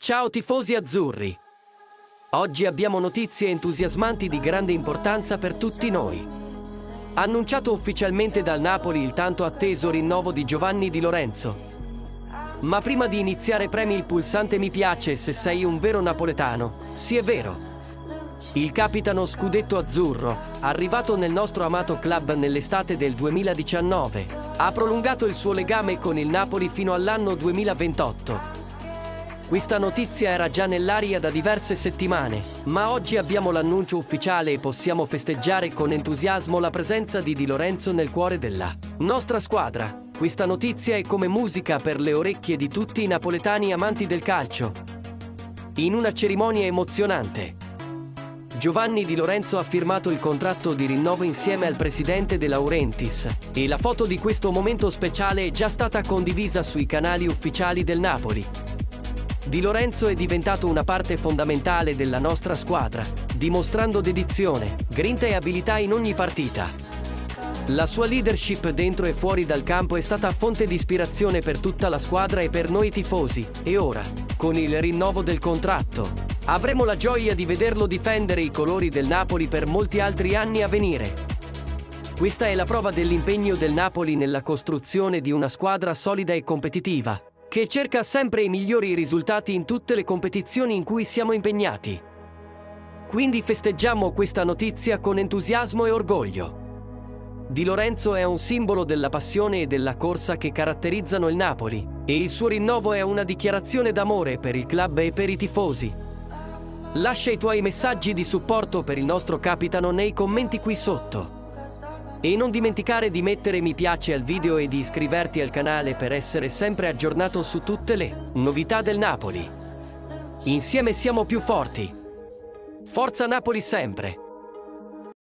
Ciao tifosi azzurri! Oggi abbiamo notizie entusiasmanti di grande importanza per tutti noi. Annunciato ufficialmente dal Napoli il tanto atteso rinnovo di Giovanni Di Lorenzo. Ma prima di iniziare premi il pulsante mi piace se sei un vero napoletano. Sì, è vero. Il capitano scudetto azzurro, arrivato nel nostro amato club nell'estate del 2019, ha prolungato il suo legame con il Napoli fino all'anno 2028. Questa notizia era già nell'aria da diverse settimane, ma oggi abbiamo l'annuncio ufficiale e possiamo festeggiare con entusiasmo la presenza di Di Lorenzo nel cuore della nostra squadra. Questa notizia è come musica per le orecchie di tutti i napoletani amanti del calcio. In una cerimonia emozionante, Giovanni Di Lorenzo ha firmato il contratto di rinnovo insieme al presidente De Laurentiis e la foto di questo momento speciale è già stata condivisa sui canali ufficiali del Napoli. Di Lorenzo è diventato una parte fondamentale della nostra squadra, dimostrando dedizione, grinta e abilità in ogni partita. La sua leadership dentro e fuori dal campo è stata fonte di ispirazione per tutta la squadra e per noi tifosi, e ora, con il rinnovo del contratto, avremo la gioia di vederlo difendere i colori del Napoli per molti altri anni a venire. Questa è la prova dell'impegno del Napoli nella costruzione di una squadra solida e competitiva, che cerca sempre i migliori risultati in tutte le competizioni in cui siamo impegnati. Quindi festeggiamo questa notizia con entusiasmo e orgoglio. Di Lorenzo è un simbolo della passione e della corsa che caratterizzano il Napoli, e il suo rinnovo è una dichiarazione d'amore per il club e per i tifosi. Lascia i tuoi messaggi di supporto per il nostro capitano nei commenti qui sotto. E non dimenticare di mettere mi piace al video e di iscriverti al canale per essere sempre aggiornato su tutte le novità del Napoli. Insieme siamo più forti. Forza Napoli sempre!